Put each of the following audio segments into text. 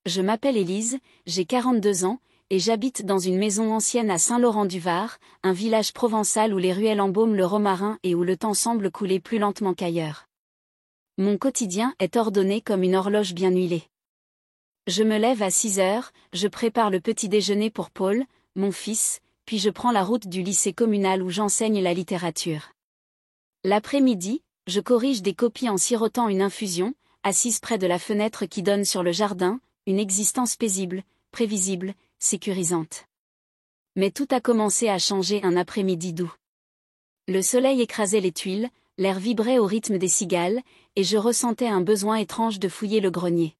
Je m'appelle Élise, j'ai 42 ans, et j'habite dans une maison ancienne à Saint-Laurent-du-Var, un village provençal où les ruelles embaument le romarin et où le temps semble couler plus lentement qu'ailleurs. Mon quotidien est ordonné comme une horloge bien huilée. Je me lève à 6 heures, je prépare le petit déjeuner pour Paul, mon fils, puis je prends la route du lycée communal où j'enseigne la littérature. L'après-midi, je corrige des copies en sirotant une infusion, assise près de la fenêtre qui donne sur le jardin, une existence paisible, prévisible, sécurisante. Mais tout a commencé à changer un après-midi doux. Le soleil écrasait les tuiles, l'air vibrait au rythme des cigales, et je ressentais un besoin étrange de fouiller le grenier.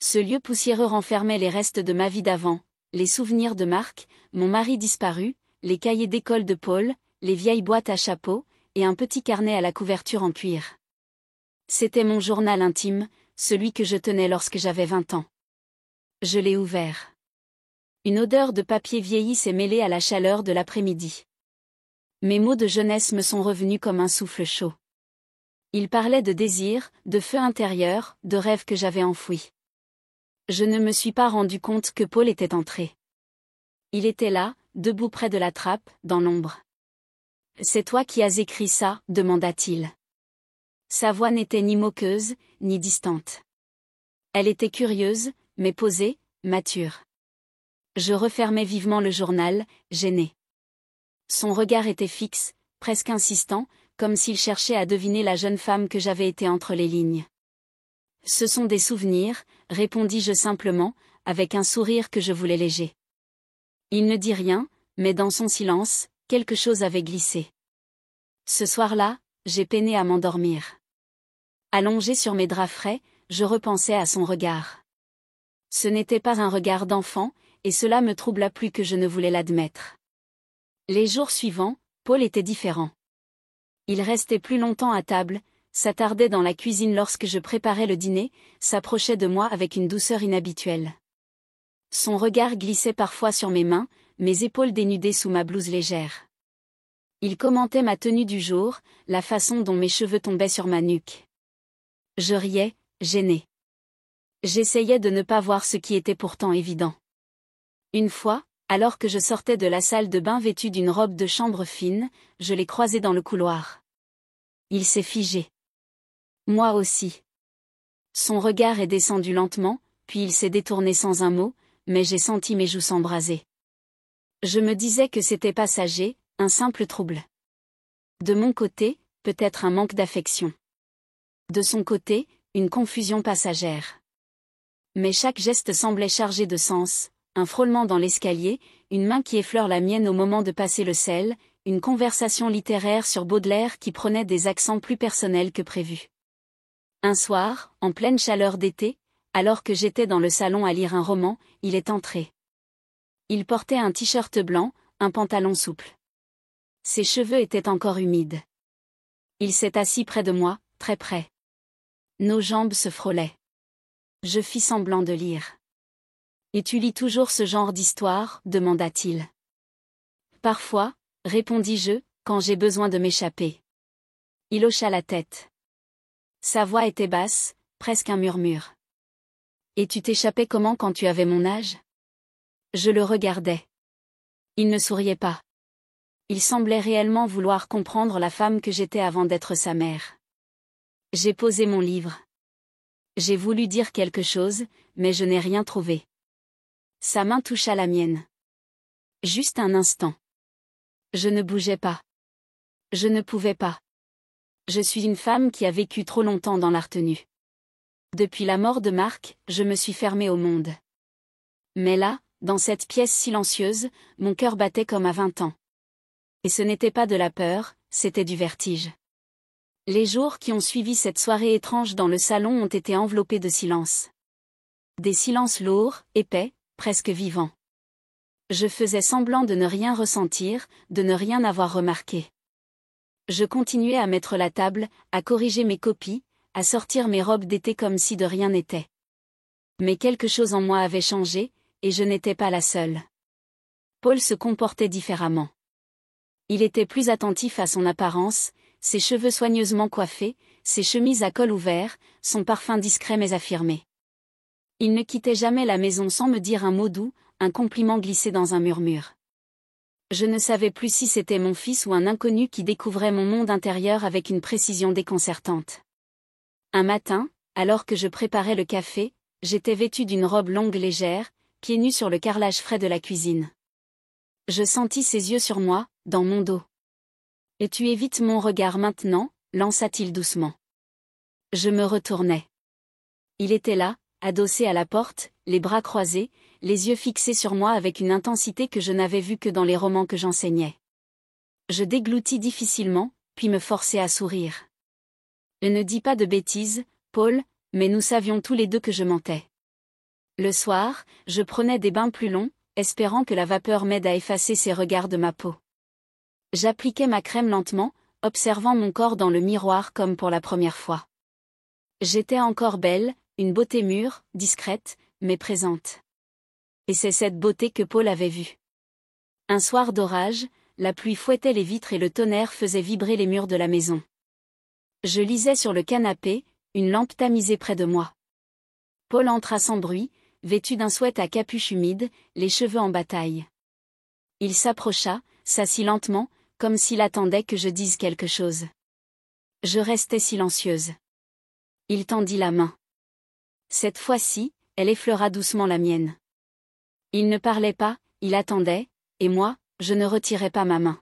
Ce lieu poussiéreux renfermait les restes de ma vie d'avant, les souvenirs de Marc, mon mari disparu, les cahiers d'école de Paul, les vieilles boîtes à chapeau, et un petit carnet à la couverture en cuir. C'était mon journal intime, celui que je tenais lorsque j'avais 20 ans. Je l'ai ouvert. Une odeur de papier vieilli s'est mêlée à la chaleur de l'après-midi. Mes mots de jeunesse me sont revenus comme un souffle chaud. Ils parlaient de désir, de feu intérieur, de rêves que j'avais enfouis. Je ne me suis pas rendu compte que Paul était entré. Il était là, debout près de la trappe, dans l'ombre. « C'est toi qui as écrit ça ?» demanda-t-il. Sa voix n'était ni moqueuse, ni distante. Elle était curieuse, mais posée, mature. Je refermai vivement le journal, gêné. Son regard était fixe, presque insistant, comme s'il cherchait à deviner la jeune femme que j'avais été entre les lignes. « Ce sont des souvenirs », répondis-je simplement, avec un sourire que je voulais léger. Il ne dit rien, mais dans son silence, quelque chose avait glissé. Ce soir-là, j'ai peiné à m'endormir. Allongé sur mes draps frais, je repensais à son regard. Ce n'était pas un regard d'enfant, et cela me troubla plus que je ne voulais l'admettre. Les jours suivants, Paul était différent. Il restait plus longtemps à table, s'attardait dans la cuisine lorsque je préparais le dîner, s'approchait de moi avec une douceur inhabituelle. Son regard glissait parfois sur mes mains, mes épaules dénudées sous ma blouse légère. Il commentait ma tenue du jour, la façon dont mes cheveux tombaient sur ma nuque. Je riais, gêné. J'essayais de ne pas voir ce qui était pourtant évident. Une fois, alors que je sortais de la salle de bain vêtue d'une robe de chambre fine, je l'ai croisé dans le couloir. Il s'est figé. Moi aussi. Son regard est descendu lentement, puis il s'est détourné sans un mot, mais j'ai senti mes joues s'embraser. Je me disais que c'était passager, un simple trouble. De mon côté, peut-être un manque d'affection. De son côté, une confusion passagère. Mais chaque geste semblait chargé de sens, un frôlement dans l'escalier, une main qui effleure la mienne au moment de passer le sel, une conversation littéraire sur Baudelaire qui prenait des accents plus personnels que prévu. Un soir, en pleine chaleur d'été, alors que j'étais dans le salon à lire un roman, il est entré. Il portait un t-shirt blanc, un pantalon souple. Ses cheveux étaient encore humides. Il s'est assis près de moi, très près. Nos jambes se frôlaient. Je fis semblant de lire. « Et tu lis toujours ce genre d'histoire ?» demanda-t-il. « Parfois, » répondis-je, quand j'ai besoin de m'échapper. Il hocha la tête. Sa voix était basse, presque un murmure. « Et tu t'échappais comment quand tu avais mon âge ?» Je le regardais. Il ne souriait pas. Il semblait réellement vouloir comprendre la femme que j'étais avant d'être sa mère. J'ai posé mon livre. J'ai voulu dire quelque chose, mais je n'ai rien trouvé. Sa main toucha la mienne. Juste un instant. Je ne bougeais pas. Je ne pouvais pas. Je suis une femme qui a vécu trop longtemps dans la retenue. Depuis la mort de Marc, je me suis fermée au monde. Mais là, dans cette pièce silencieuse, mon cœur battait comme à 20 ans. Et ce n'était pas de la peur, c'était du vertige. Les jours qui ont suivi cette soirée étrange dans le salon ont été enveloppés de silence. Des silences lourds, épais, presque vivants. Je faisais semblant de ne rien ressentir, de ne rien avoir remarqué. Je continuais à mettre la table, à corriger mes copies, à sortir mes robes d'été comme si de rien n'était. Mais quelque chose en moi avait changé, et je n'étais pas la seule. Paul se comportait différemment. Il était plus attentif à son apparence, ses cheveux soigneusement coiffés, ses chemises à col ouvert, son parfum discret mais affirmé. Il ne quittait jamais la maison sans me dire un mot doux, un compliment glissé dans un murmure. Je ne savais plus si c'était mon fils ou un inconnu qui découvrait mon monde intérieur avec une précision déconcertante. Un matin, alors que je préparais le café, j'étais vêtue d'une robe longue légère, pieds nus sur le carrelage frais de la cuisine. Je sentis ses yeux sur moi, dans mon dos. « Et tu évites mon regard maintenant » lança-t-il doucement. Je me retournai. Il était là, adossé à la porte, les bras croisés, les yeux fixés sur moi avec une intensité que je n'avais vue que dans les romans que j'enseignais. Je dégloutis difficilement, puis me forçai à sourire. Ne dis pas de bêtises, Paul, mais nous savions tous les deux que je mentais. Le soir, je prenais des bains plus longs, espérant que la vapeur m'aide à effacer ces regards de ma peau. J'appliquais ma crème lentement, observant mon corps dans le miroir comme pour la première fois. J'étais encore belle, une beauté mûre, discrète, mais présente. Et c'est cette beauté que Paul avait vue. Un soir d'orage, la pluie fouettait les vitres et le tonnerre faisait vibrer les murs de la maison. Je lisais sur le canapé, une lampe tamisée près de moi. Paul entra sans bruit, vêtu d'un sweat à capuche humide, les cheveux en bataille. Il s'approcha, s'assit lentement, comme s'il attendait que je dise quelque chose. Je restais silencieuse. Il tendit la main. Cette fois-ci, elle effleura doucement la mienne. Il ne parlait pas, il attendait, et moi, je ne retirais pas ma main.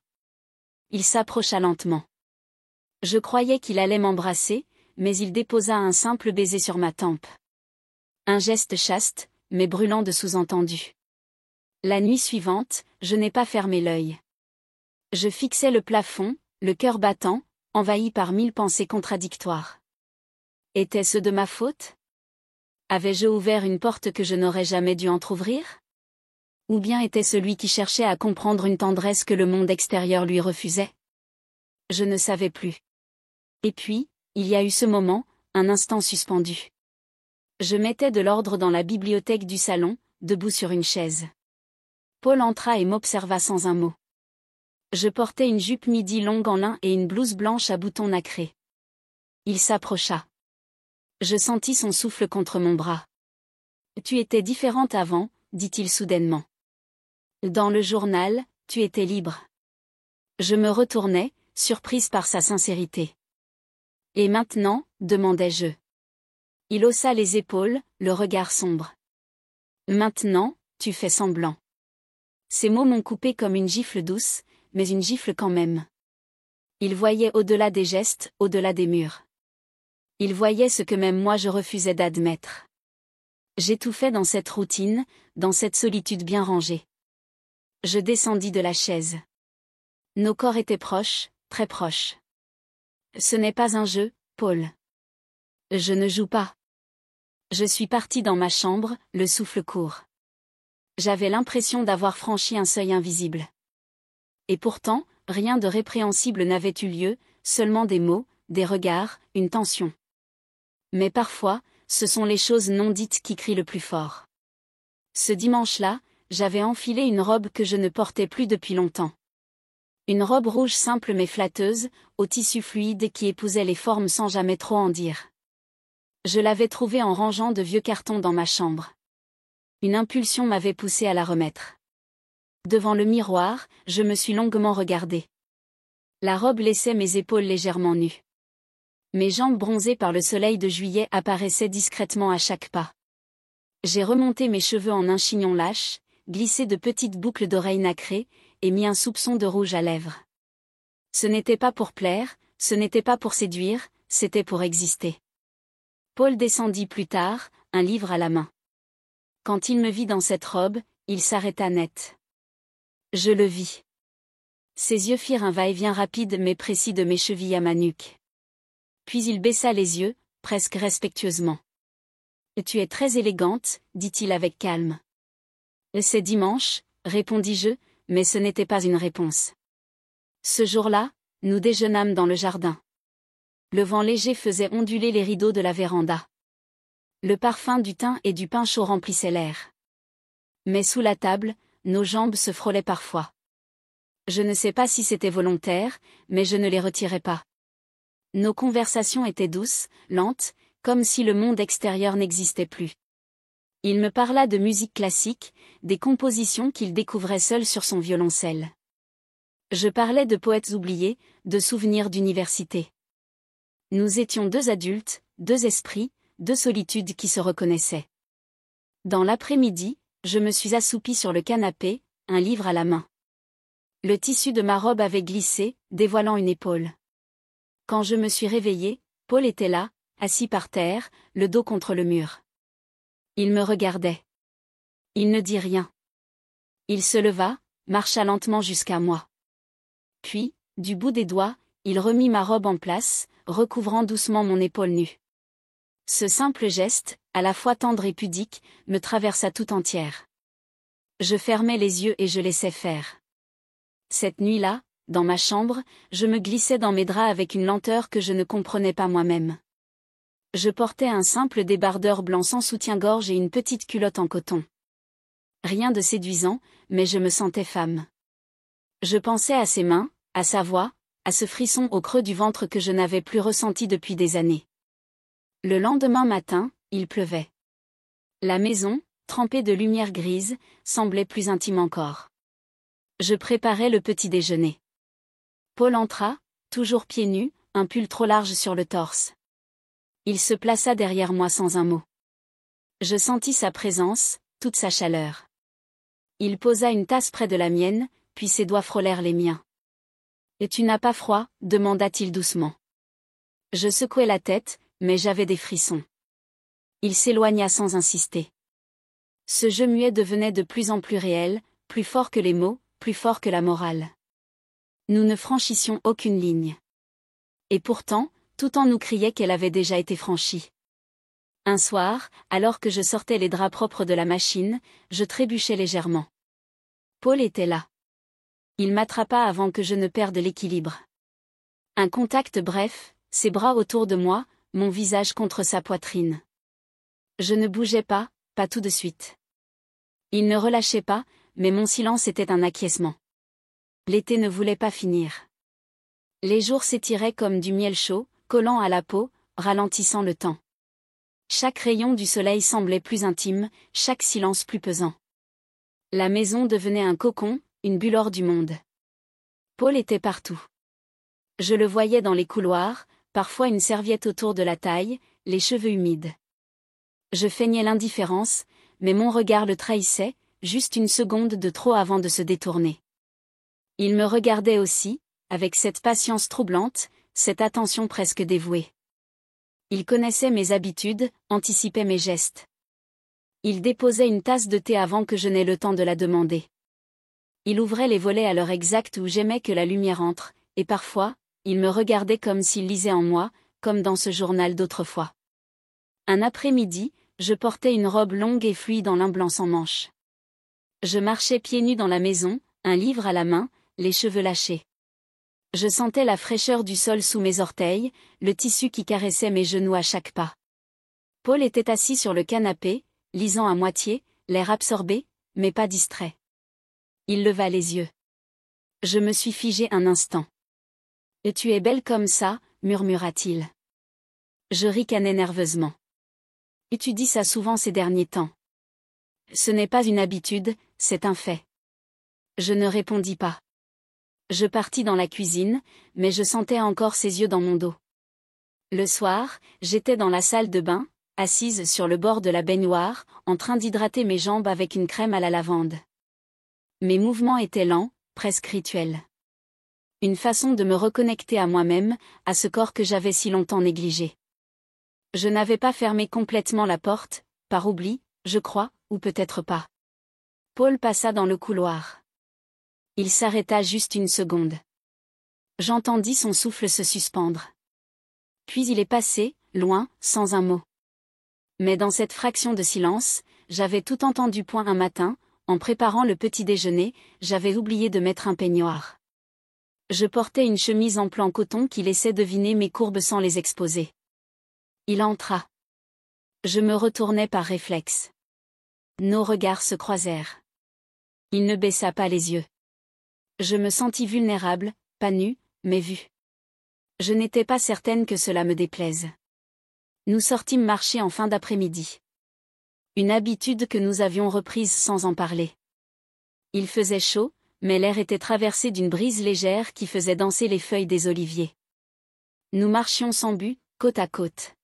Il s'approcha lentement. Je croyais qu'il allait m'embrasser, mais il déposa un simple baiser sur ma tempe. Un geste chaste, mais brûlant de sous-entendu. La nuit suivante, je n'ai pas fermé l'œil. Je fixais le plafond, le cœur battant, envahi par 1000 pensées contradictoires. Était-ce de ma faute? Avais-je ouvert une porte que je n'aurais jamais dû entr'ouvrir? Ou bien était-ce lui qui cherchait à comprendre une tendresse que le monde extérieur lui refusait? Je ne savais plus. Et puis, il y a eu ce moment, un instant suspendu. Je mettais de l'ordre dans la bibliothèque du salon, debout sur une chaise. Paul entra et m'observa sans un mot. Je portais une jupe midi longue en lin et une blouse blanche à boutons nacrés. Il s'approcha. Je sentis son souffle contre mon bras. « Tu étais différente avant », dit-il soudainement. « Dans le journal, tu étais libre. » Je me retournai, surprise par sa sincérité. « Et maintenant ?» demandai-je. Il haussa les épaules, le regard sombre. « Maintenant, tu fais semblant. » Ces mots m'ont coupé comme une gifle douce, mais une gifle quand même. Il voyait au-delà des gestes, au-delà des murs. Il voyait ce que même moi je refusais d'admettre. J'étouffais dans cette routine, dans cette solitude bien rangée. Je descendis de la chaise. Nos corps étaient proches, très proches. Ce n'est pas un jeu, Paul. Je ne joue pas. Je suis partie dans ma chambre, le souffle court. J'avais l'impression d'avoir franchi un seuil invisible. Et pourtant, rien de répréhensible n'avait eu lieu, seulement des mots, des regards, une tension. Mais parfois, ce sont les choses non dites qui crient le plus fort. Ce dimanche-là, j'avais enfilé une robe que je ne portais plus depuis longtemps. Une robe rouge simple mais flatteuse, au tissu fluide qui épousait les formes sans jamais trop en dire. Je l'avais trouvée en rangeant de vieux cartons dans ma chambre. Une impulsion m'avait poussé à la remettre. Devant le miroir, je me suis longuement regardée. La robe laissait mes épaules légèrement nues. Mes jambes bronzées par le soleil de juillet apparaissaient discrètement à chaque pas. J'ai remonté mes cheveux en un chignon lâche, glissé de petites boucles d'oreilles nacrées, et mis un soupçon de rouge à lèvres. Ce n'était pas pour plaire, ce n'était pas pour séduire, c'était pour exister. Paul descendit plus tard, un livre à la main. Quand il me vit dans cette robe, il s'arrêta net. Je le vis. Ses yeux firent un va-et-vient rapide mais précis de mes chevilles à ma nuque. Puis il baissa les yeux, presque respectueusement. « Tu es très élégante », dit-il avec calme. « C'est dimanche », répondis-je, mais ce n'était pas une réponse. Ce jour-là, nous déjeunâmes dans le jardin. Le vent léger faisait onduler les rideaux de la véranda. Le parfum du thym et du pain chaud remplissait l'air. Mais sous la table, nos jambes se frôlaient parfois. Je ne sais pas si c'était volontaire, mais je ne les retirais pas. Nos conversations étaient douces, lentes, comme si le monde extérieur n'existait plus. Il me parla de musique classique, des compositions qu'il découvrait seul sur son violoncelle. Je parlais de poètes oubliés, de souvenirs d'université. Nous étions deux adultes, deux esprits, deux solitudes qui se reconnaissaient. Dans l'après-midi, je me suis assoupie sur le canapé, un livre à la main. Le tissu de ma robe avait glissé, dévoilant une épaule. Quand je me suis réveillée, Paul était là, assis par terre, le dos contre le mur. Il me regardait. Il ne dit rien. Il se leva, marcha lentement jusqu'à moi. Puis, du bout des doigts, il remit ma robe en place, recouvrant doucement mon épaule nue. Ce simple geste, à la fois tendre et pudique, me traversa tout entière. Je fermais les yeux et je laissais faire. Cette nuit-là, dans ma chambre, je me glissais dans mes draps avec une lenteur que je ne comprenais pas moi-même. Je portais un simple débardeur blanc sans soutien-gorge et une petite culotte en coton. Rien de séduisant, mais je me sentais femme. Je pensais à ses mains, à sa voix, à ce frisson au creux du ventre que je n'avais plus ressenti depuis des années. Le lendemain matin, il pleuvait. La maison, trempée de lumière grise, semblait plus intime encore. Je préparais le petit déjeuner. Paul entra, toujours pieds nus, un pull trop large sur le torse. Il se plaça derrière moi sans un mot. Je sentis sa présence, toute sa chaleur. Il posa une tasse près de la mienne, puis ses doigts frôlèrent les miens. « Et tu n'as pas froid ?» demanda-t-il doucement. Je secouai la tête, mais j'avais des frissons. Il s'éloigna sans insister. Ce jeu muet devenait de plus en plus réel, plus fort que les mots, plus fort que la morale. Nous ne franchissions aucune ligne. Et pourtant, tout en nous criait qu'elle avait déjà été franchie. Un soir, alors que je sortais les draps propres de la machine, je trébuchais légèrement. Paul était là. Il m'attrapa avant que je ne perde l'équilibre. Un contact bref, ses bras autour de moi, mon visage contre sa poitrine. Je ne bougeais pas, pas tout de suite. Il ne relâchait pas, mais mon silence était un acquiescement. L'été ne voulait pas finir. Les jours s'étiraient comme du miel chaud, collant à la peau, ralentissant le temps. Chaque rayon du soleil semblait plus intime, chaque silence plus pesant. La maison devenait un cocon, une bulle hors du monde. Paul était partout. Je le voyais dans les couloirs, parfois une serviette autour de la taille, les cheveux humides. Je feignais l'indifférence, mais mon regard le trahissait, juste une seconde de trop avant de se détourner. Il me regardait aussi, avec cette patience troublante, cette attention presque dévouée. Il connaissait mes habitudes, anticipait mes gestes. Il déposait une tasse de thé avant que je n'aie le temps de la demander. Il ouvrait les volets à l'heure exacte où j'aimais que la lumière entre, et parfois, il me regardait comme s'il lisait en moi, comme dans ce journal d'autrefois. Un après-midi, je portais une robe longue et fluide en lin blanc sans manches. Je marchais pieds nus dans la maison, un livre à la main, les cheveux lâchés. Je sentais la fraîcheur du sol sous mes orteils, le tissu qui caressait mes genoux à chaque pas. Paul était assis sur le canapé, lisant à moitié, l'air absorbé, mais pas distrait. Il leva les yeux. Je me suis figée un instant. « Et tu es belle comme ça » murmura-t-il. Je ricanai nerveusement. « Et tu dis ça souvent ces derniers temps. » Ce n'est pas une habitude, c'est un fait. Je ne répondis pas. Je partis dans la cuisine, mais je sentais encore ses yeux dans mon dos. Le soir, j'étais dans la salle de bain, assise sur le bord de la baignoire, en train d'hydrater mes jambes avec une crème à la lavande. Mes mouvements étaient lents, presque rituels. Une façon de me reconnecter à moi-même, à ce corps que j'avais si longtemps négligé. Je n'avais pas fermé complètement la porte, par oubli, je crois, ou peut-être pas. Paul passa dans le couloir. Il s'arrêta juste une seconde. J'entendis son souffle se suspendre. Puis il est passé, loin, sans un mot. Mais dans cette fraction de silence, j'avais tout entendu. Un matin, en préparant le petit déjeuner, j'avais oublié de mettre un peignoir. Je portais une chemise en plan coton qui laissait deviner mes courbes sans les exposer. Il entra. Je me retournai par réflexe. Nos regards se croisèrent. Il ne baissa pas les yeux. Je me sentis vulnérable, pas nue, mais vue. Je n'étais pas certaine que cela me déplaise. Nous sortîmes marcher en fin d'après-midi. Une habitude que nous avions reprise sans en parler. Il faisait chaud, mais l'air était traversé d'une brise légère qui faisait danser les feuilles des oliviers. Nous marchions sans but, côte à côte.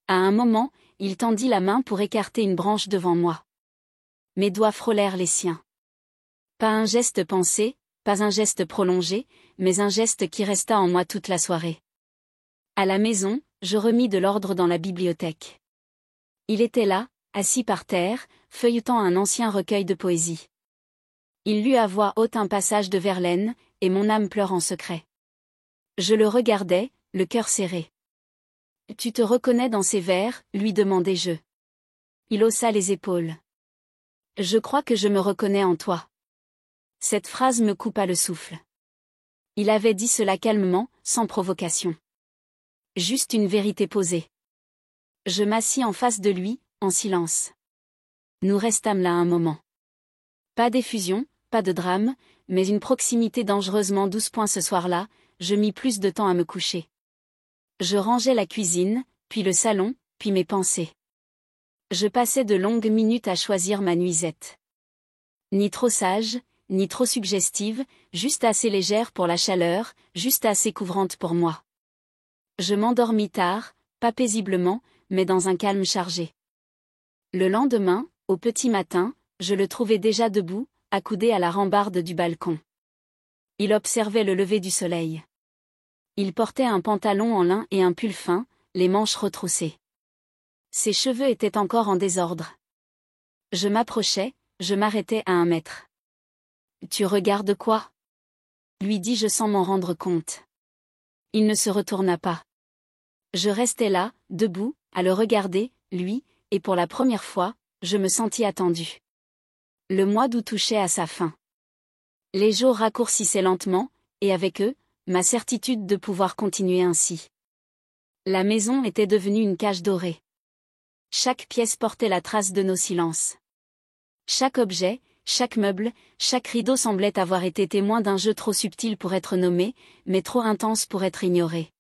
À un moment, il tendit la main pour écarter une branche devant moi. Mes doigts frôlèrent les siens. Pas un geste pensé, pas un geste prolongé, mais un geste qui resta en moi toute la soirée. À la maison, je remis de l'ordre dans la bibliothèque. Il était là, assis par terre, feuilletant un ancien recueil de poésie. Il lut à voix haute un passage de Verlaine, et mon âme pleure en secret. Je le regardais, le cœur serré. « Tu te reconnais dans ces vers ?» lui demandai-je. Il haussa les épaules. « Je crois que je me reconnais en toi. » Cette phrase me coupa le souffle. Il avait dit cela calmement, sans provocation. Juste une vérité posée. Je m'assis en face de lui, en silence. Nous restâmes là un moment. Pas d'effusion, pas de drame, mais une proximité dangereusement douce. Ce soir-là, je mis plus de temps à me coucher. Je rangeais la cuisine, puis le salon, puis mes pensées. Je passais de longues minutes à choisir ma nuisette. Ni trop sage, ni trop suggestive, juste assez légère pour la chaleur, juste assez couvrante pour moi. Je m'endormis tard, pas paisiblement, mais dans un calme chargé. Le lendemain, au petit matin, je le trouvais déjà debout, accoudé à la rambarde du balcon. Il observait le lever du soleil. Il portait un pantalon en lin et un pull fin, les manches retroussées. Ses cheveux étaient encore en désordre. Je m'approchai, je m'arrêtai à 1 mètre. « Tu regardes quoi ?» lui dis-je sans m'en rendre compte. Il ne se retourna pas. Je restais là, debout, à le regarder, lui, et pour la première fois, je me sentis attendue. Le mois d'août touchait à sa fin. Les jours raccourcissaient lentement, et avec eux, ma certitude de pouvoir continuer ainsi. La maison était devenue une cage dorée. Chaque pièce portait la trace de nos silences. Chaque objet, chaque meuble, chaque rideau semblait avoir été témoin d'un jeu trop subtil pour être nommé, mais trop intense pour être ignoré.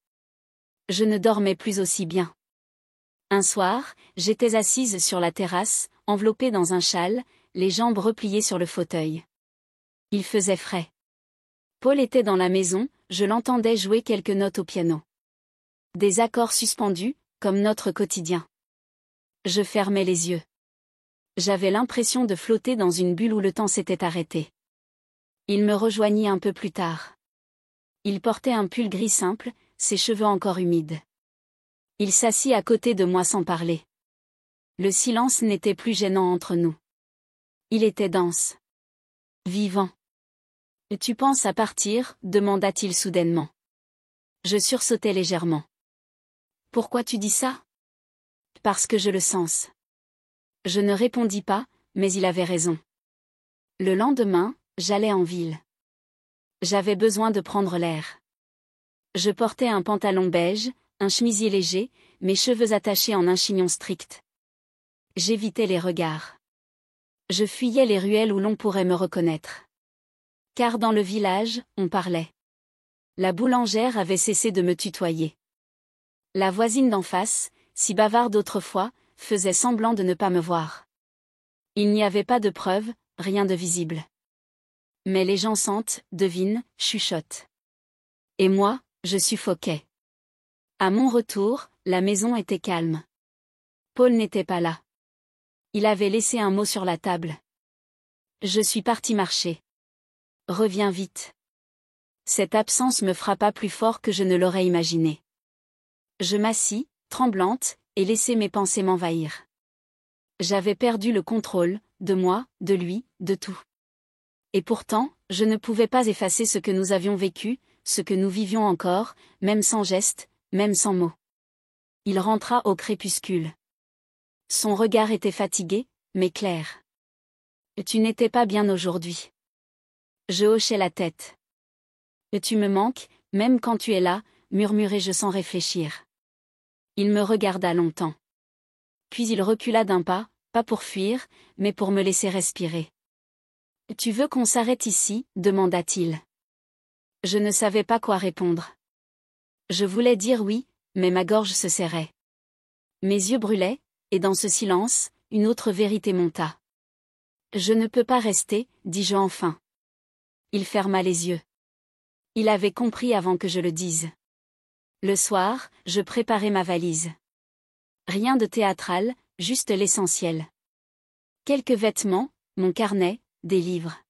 Je ne dormais plus aussi bien. Un soir, j'étais assise sur la terrasse, enveloppée dans un châle, les jambes repliées sur le fauteuil. Il faisait frais. Paul était dans la maison, je l'entendais jouer quelques notes au piano. Des accords suspendus, comme notre quotidien. Je fermais les yeux. J'avais l'impression de flotter dans une bulle où le temps s'était arrêté. Il me rejoignit un peu plus tard. Il portait un pull gris simple, ses cheveux encore humides. Il s'assit à côté de moi sans parler. Le silence n'était plus gênant entre nous. Il était dense. Vivant. « Tu penses à partir ?» demanda-t-il soudainement. Je sursautai légèrement. « Pourquoi tu dis ça ?»« Parce que je le sens. » Je ne répondis pas, mais il avait raison. Le lendemain, j'allais en ville. J'avais besoin de prendre l'air. Je portais un pantalon beige, un chemisier léger, mes cheveux attachés en un chignon strict. J'évitais les regards. Je fuyais les ruelles où l'on pourrait me reconnaître. Car dans le village, on parlait. La boulangère avait cessé de me tutoyer. La voisine d'en face, si bavarde autrefois, faisait semblant de ne pas me voir. Il n'y avait pas de preuves, rien de visible. Mais les gens sentent, devinent, chuchotent. Et moi, je suffoquais. À mon retour, la maison était calme. Paul n'était pas là. Il avait laissé un mot sur la table. Je suis parti marcher. Reviens vite. Cette absence me frappa plus fort que je ne l'aurais imaginé. Je m'assis, tremblante, et laissai mes pensées m'envahir. J'avais perdu le contrôle, de moi, de lui, de tout. Et pourtant, je ne pouvais pas effacer ce que nous avions vécu, ce que nous vivions encore, même sans geste, même sans mots. Il rentra au crépuscule. Son regard était fatigué, mais clair. « Tu n'étais pas bien aujourd'hui. » Je hochai la tête. « Tu me manques, même quand tu es là » murmurai-je sans réfléchir. Il me regarda longtemps. Puis il recula d'un pas pour fuir, mais pour me laisser respirer. « Tu veux qu'on s'arrête ici ?» demanda-t-il. Je ne savais pas quoi répondre. Je voulais dire oui, mais ma gorge se serrait. Mes yeux brûlaient, et dans ce silence, une autre vérité monta. Je ne peux pas rester, dis-je enfin. Il ferma les yeux. Il avait compris avant que je le dise. Le soir, je préparai ma valise. Rien de théâtral, juste l'essentiel. Quelques vêtements, mon carnet, des livres.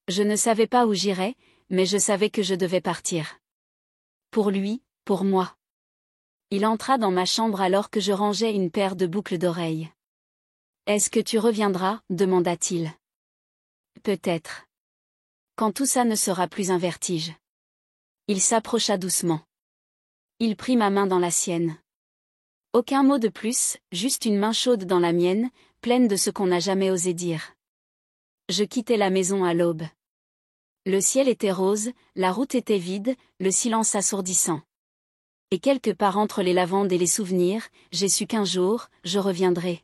Je ne savais pas où j'irais, mais je savais que je devais partir. Pour lui, pour moi. Il entra dans ma chambre alors que je rangeais une paire de boucles d'oreilles. « Est-ce que tu reviendras » demanda-t-il. « Peut-être. Quand tout ça ne sera plus un vertige. » Il s'approcha doucement. Il prit ma main dans la sienne. Aucun mot de plus, juste une main chaude dans la mienne, pleine de ce qu'on n'a jamais osé dire. Je quittai la maison à l'aube. Le ciel était rose, la route était vide, le silence assourdissant. Et quelque part entre les lavandes et les souvenirs, j'ai su qu'un jour, je reviendrai.